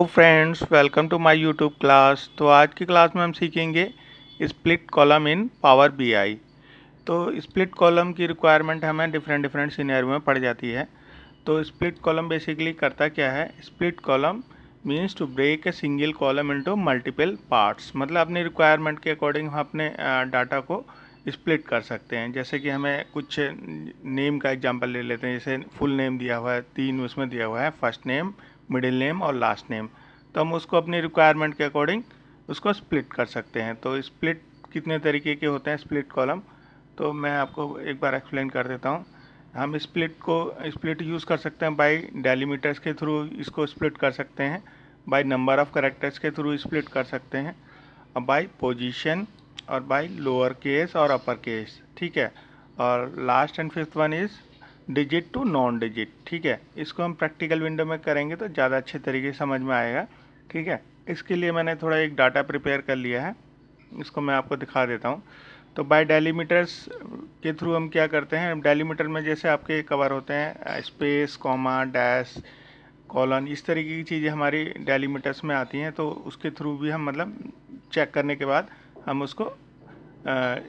तो friends, welcome to my YouTube class. तो आज की क्लास में हम सीखेंगे split column in Power BI. तो स्प्लिट कॉलम की रिक्वायरमेंट हमें डिफरेंट डिफरेंट सिनेरियो में पड़ जाती है। तो स्प्लिट कॉलम बेसिकली करता क्या है? Split column means to break a single column into multiple parts. मतलब अपनी रिक्वायरमेंट के अकॉर्डिंग हम अपने डाटा को स्प्लिट कर सकते हैं। जैसे कि हमें कुछ नेम का एग्जांपल ले लेते हैं। जैसे फुल नेम दिया हुआ है, 3 उसमें दिया हुआ है, फर्स्ट नेम, मिडिल नेम और लास्ट नेम। तो हम उसको अपनी रिक्वायरमेंट के अकॉर्डिंग उसको स्प्लिट कर सकते हैं। तो स्प्लिट कितने तरीके के होते हैं स्प्लिट कॉलम, तो मैं आपको एक बार एक्सप्लेन कर देता हूँ। हम स्प्लिट यूज़ कर सकते हैं बाय डेलीमीटर्स के थ्रू, इसको स्प्लिट कर सकते हैं। बाय नंबर ऑफ़ कैरेक्टर्स के थ्रू स्प्लिट कर सकते हैं, और बाय पोजीशन, और बाय लोअर केस और अपर केस। ठीक है। और last and fifth one is digit to non digit. ठीक है। इसको हम प्रैक्टिकल विंडो में करेंगे तो ज़्यादा अच्छे तरीके से समझ में आएगा। ठीक है। इसके लिए मैंने थोड़ा एक डाटा प्रिपेयर कर लिया है, इसको मैं आपको दिखा देता हूँ। तो बाय डेलीमीटर्स के थ्रू हम क्या करते हैं, डेलीमीटर में जैसे आपके कवर होते हैं स्पेस, कॉमा, डैश, कॉलन, इस तरीके की चीज़ें हमारी डेलीमीटर्स में आती हैं। तो उसके थ्रू भी हम मतलब चेक करने के बाद हम उसको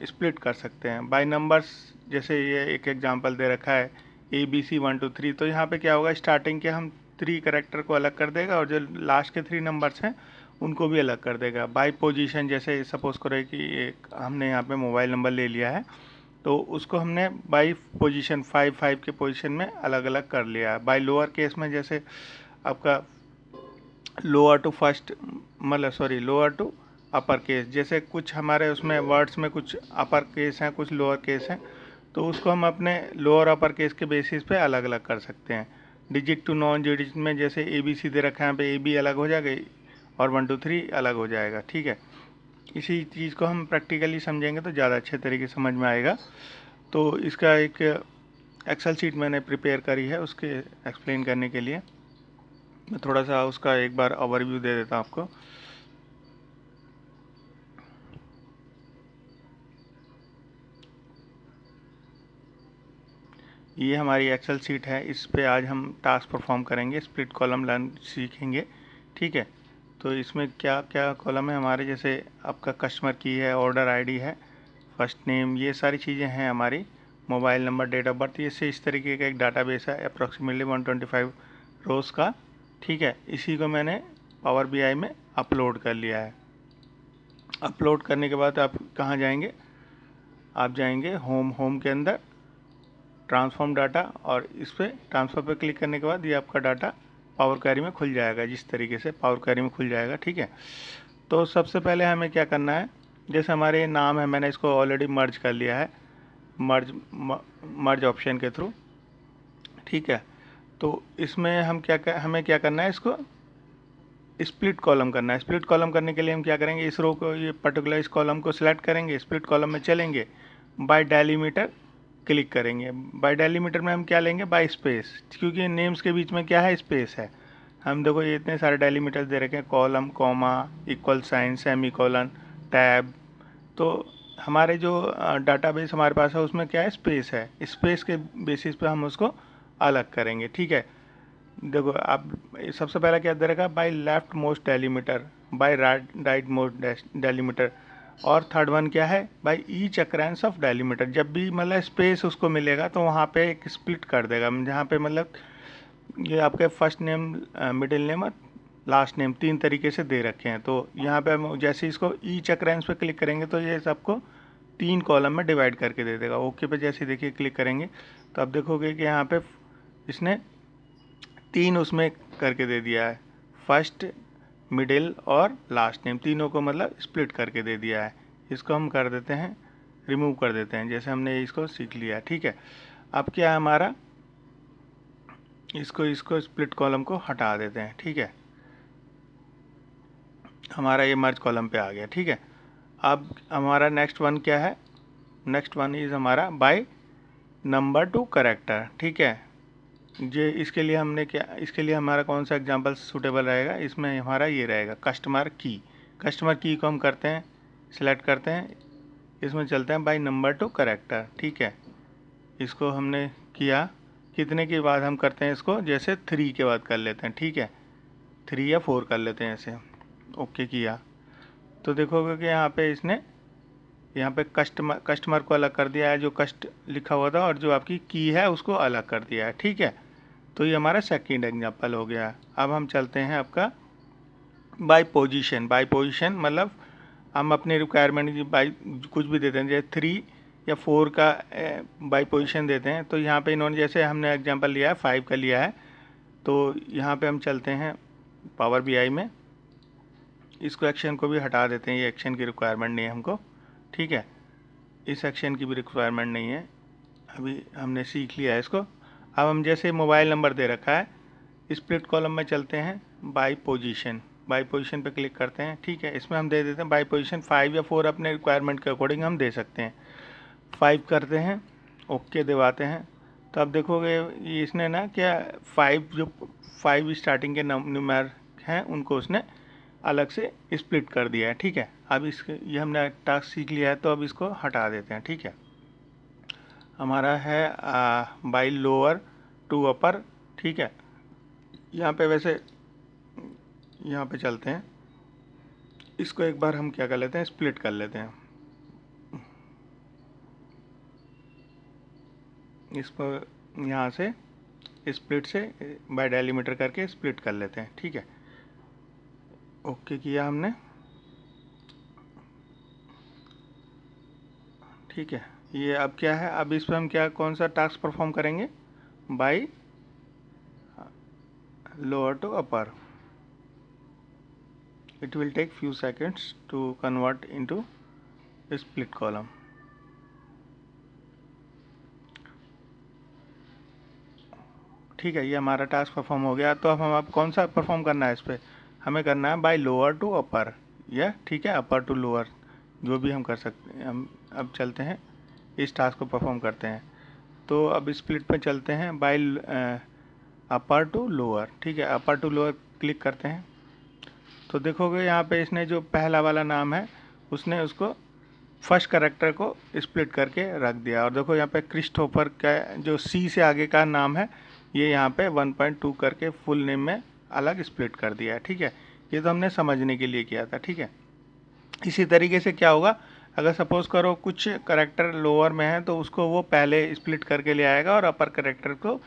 स्प्लिट कर सकते हैं बाय नंबर्स। जैसे ये एक एग्जांपल दे रखा है ABC 1 2 3। तो यहाँ पे क्या होगा, स्टार्टिंग के हम 3 करेक्टर को अलग कर देगा और जो लास्ट के 3 नंबर्स हैं उनको भी अलग कर देगा। बाय पोजीशन, जैसे सपोज करो कि एक हमने यहाँ पे मोबाइल नंबर ले लिया है, तो उसको हमने बाई पोजीशन 5 के पोजीशन में अलग अलग कर लिया है। बाय लोअर केस में जैसे आपका लोअर टू फर्स्ट, मतलब sorry lower to upper case. जैसे कुछ हमारे उसमें वर्ड्स में कुछ अपर केस हैं, कुछ लोअर केस हैं, तो उसको हम अपने लोअर अपर केस के बेसिस पे अलग अलग कर सकते हैं। डिजिट टू नॉन डिजिट में जैसे ABC दे रखा है, यहाँ पे AB अलग हो जाएगा और 1 2 3 अलग हो जाएगा। ठीक है। इसी चीज़ को हम प्रैक्टिकली समझेंगे तो ज़्यादा अच्छे तरीके से समझ में आएगा। तो इसका एक एक्सेल शीट मैंने प्रिपेयर करी है उसके एक्सप्लेन करने के लिए। मैं थोड़ा सा उसका एक बार ओवरव्यू दे देता हूँ आपको। ये हमारी एक्सेल शीट है, इस पे आज हम टास्क परफॉर्म करेंगे, स्प्लिट कॉलम लर्न सीखेंगे। ठीक है। तो इसमें क्या क्या कॉलम है हमारे, जैसे आपका कस्टमर की है, ऑर्डर आईडी है, फर्स्ट नेम, ये सारी चीज़ें हैं हमारी, mobile number, date of birth. ये से इस तरीके का एक डाटाबेस है अप्रॉक्सीमेटली 125 रोज़ का। ठीक है। इसी को मैंने पावर बीआई में अपलोड कर लिया है। अपलोड करने के बाद आप कहाँ जाएंगे, आप जाएंगे होम के अंदर ट्रांसफॉर्म डाटा, और इस पर ट्रांसफ़र पर क्लिक करने के बाद ये आपका डाटा पावर क्वेरी में खुल जाएगा। जिस तरीके से पावर क्वेरी में खुल जाएगा। ठीक है। तो सबसे पहले हमें क्या करना है, जैसे हमारे नाम है, मैंने इसको ऑलरेडी मर्ज कर लिया है, मर्ज ऑप्शन के थ्रू। ठीक है। तो इसमें हमें क्या करना है, इसको स्प्लिट कॉलम करना है। स्प्लिट कॉलम करने के लिए हम क्या करेंगे, इस रो को, ये पर्टिकुलर इस कॉलम को सिलेक्ट करेंगे, स्प्लिट कॉलम में चलेंगे, बाय डेलीमीटर क्लिक करेंगे। बाय डेलीमीटर में हम क्या लेंगे, बाय स्पेस, क्योंकि नेम्स के बीच में क्या है, स्पेस है। हम देखो ये इतने सारे डेलीमीटर दे रखे हैं, column, comma, equal sign, semicolon, tab. तो हमारे जो डाटाबेस हमारे पास है उसमें क्या है, स्पेस है। स्पेस के बेसिस पे हम उसको अलग करेंगे। ठीक है। देखो आप सबसे पहला क्या दे रखा है, by left most delimiter, by right most delimiter, और थर्ड वन क्या है, by each occurrence of delimiter. जब भी मतलब स्पेस उसको मिलेगा तो वहाँ पे एक स्प्लिट कर देगा, जहाँ पे मतलब ये आपके फर्स्ट नेम, मिडिल नेम और लास्ट नेम 3 तरीके से दे रखे हैं। तो यहाँ पे हम जैसे इसको ईच अक्रेंस पे क्लिक करेंगे तो ये सबको 3 कॉलम में डिवाइड करके दे देगा। ओके पे जैसे देखिए क्लिक करेंगे तो आप देखोगे कि यहाँ पे इसने 3 उसमें करके दे दिया है, फर्स्ट, मिडिल और लास्ट नेम, तीनों को मतलब स्प्लिट करके दे दिया है। इसको हम कर देते हैं, रिमूव कर देते हैं, जैसे हमने इसको सीख लिया। ठीक है। अब क्या है हमारा, इसको स्प्लिट कॉलम को हटा देते हैं। ठीक है। हमारा ये मर्ज कॉलम पे आ गया। ठीक है। अब हमारा नेक्स्ट वन क्या है, नेक्स्ट वन इज़ हमारा बाय नंबर टू करेक्टर। ठीक है। ये इसके लिए हमने क्या, इसके लिए हमारा कौन सा एग्जांपल सूटेबल रहेगा, इसमें हमारा ये रहेगा कस्टमर की। कस्टमर की को हम करते हैं, सिलेक्ट करते हैं, इसमें चलते हैं बाय नंबर टू करेक्टर। ठीक है। इसको हमने किया, कितने के बाद हम करते हैं इसको, जैसे 3 के बाद कर लेते हैं। ठीक है। 3 या 4 कर लेते हैं ऐसे। ओके किया तो देखोगे कि यहाँ पे इसने यहाँ पे कस्टमर को अलग कर दिया है, जो कस्ट लिखा हुआ था, और जो आपकी की है उसको अलग कर दिया है। ठीक है, तो ये हमारा सेकंड एग्जांपल हो गया। अब हम चलते हैं आपका बाय पोजीशन। बाय पोजीशन मतलब हम अपने रिक्वायरमेंट बाई कुछ भी देते हैं, जैसे 3 या 4 का बाय पोजीशन देते हैं। तो यहाँ पे इन्होंने, जैसे हमने एग्जांपल लिया है 5 का लिया है, तो यहाँ पे हम चलते हैं पावर बीआई में, इसको एक्शन को भी हटा देते हैं, ये एक्शन की रिक्वायरमेंट नहीं है हमको। ठीक है, इस एक्शन की भी रिक्वायरमेंट नहीं है, अभी हमने सीख लिया है इसको। अब हम जैसे मोबाइल नंबर दे रखा है, स्प्लिट कॉलम में चलते हैं बाय पोजीशन। बाय पोजीशन पे क्लिक करते हैं। ठीक है, इसमें हम दे देते हैं बाय पोजीशन 5 या 4, अपने रिक्वायरमेंट के अकॉर्डिंग हम दे सकते हैं। 5 करते हैं, ओके दबाते हैं। तो अब देखोगे ये इसने ना क्या 5 स्टार्टिंग के नंबर हैं उनको उसने अलग से स्प्लिट कर दिया है। ठीक है, अब इसके ये हमने टास्क सीख लिया है, तो अब इसको हटा देते हैं। ठीक है, हमारा है बाय लोअर टू अपर। ठीक है, यहाँ पे वैसे यहाँ पे चलते हैं, इसको एक बार हम क्या कर लेते हैं, स्प्लिट कर लेते हैं। इसको यहाँ से स्प्लिट से बाय डेलीमीटर करके स्प्लिट कर लेते हैं। ठीक है, ओके किया हमने। ठीक है, ये अब क्या है, अब इस पर हम क्या कौन सा टास्क परफॉर्म करेंगे, by lower to upper. It will take few seconds to convert into a split column. ठीक है, ये हमारा टास्क परफॉर्म हो गया। तो अब हम कौन सा परफॉर्म करना है इस पर, हमें करना है बाय लोअर टू अपर, या ठीक है अपर टू लोअर, जो भी हम कर सकते हैं। हम अब चलते हैं इस टास्क को परफॉर्म करते हैं। तो अब स्प्लिट पे चलते हैं बाय अपर टू लोअर। ठीक है, अपर टू लोअर क्लिक करते हैं। तो देखोगे यहाँ पे इसने जो पहला वाला नाम है उसने उसको फर्स्ट कैरेक्टर को स्प्लिट करके रख दिया। और देखो यहाँ पे क्रिस्टोफर का जो सी से आगे का नाम है, ये यहाँ पे 1.2 करके फुल नेम में अलग स्प्लिट कर दिया है। ठीक है, ये तो हमने समझने के लिए किया था। ठीक है, इसी तरीके से क्या होगा, अगर सपोज करो कुछ कैरेक्टर लोअर में है तो उसको वो पहले स्प्लिट करके ले आएगा और अपर कैरेक्टर को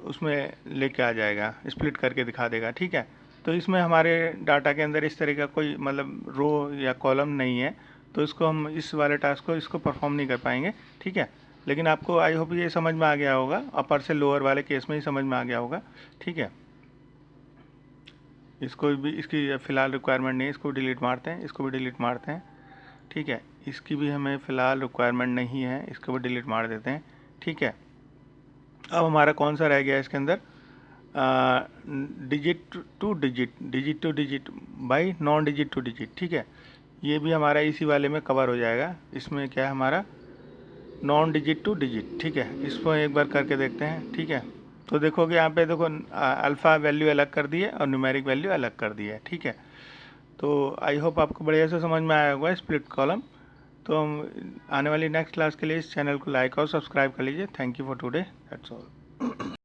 उसमें लेके आ जाएगा, स्प्लिट करके दिखा देगा। ठीक है, तो इसमें हमारे डाटा के अंदर इस तरह का कोई मतलब रो या कॉलम नहीं है, तो इसको हम इस वाले टास्क को इसको परफॉर्म नहीं कर पाएंगे। ठीक है, लेकिन आपको आई होप ये समझ में आ गया होगा, अपर से लोअर वाले केस में ही समझ में आ गया होगा। ठीक है, इसको भी, इसकी फ़िलहाल रिक्वायरमेंट नहीं है, इसको डिलीट मारते हैं, इसको भी डिलीट मारते हैं। ठीक है, इसकी भी हमें फ़िलहाल रिक्वायरमेंट नहीं है, इसको भी डिलीट मार देते हैं। ठीक है, अब हमारा कौन सा रह गया इसके अंदर, digit two digit bye non digit two digit. ठीक है, ये भी हमारा इसी वाले में कवर हो जाएगा। इसमें क्या है हमारा नॉन डिजिट टू डिजिट। ठीक है, इसको एक बार करके देखते हैं। ठीक है, तो देखोगे यहाँ पे देखो अल्फ़ा वैल्यू अलग कर दी है और न्यूमेरिक वैल्यू अलग कर दी है। ठीक है, तो आई होप आपको बढ़िया से समझ में आया होगा स्प्लिट कॉलम। तो हम आने वाली नेक्स्ट क्लास के लिए इस चैनल को लाइक और सब्सक्राइब कर लीजिए। Thank you for today, that's all.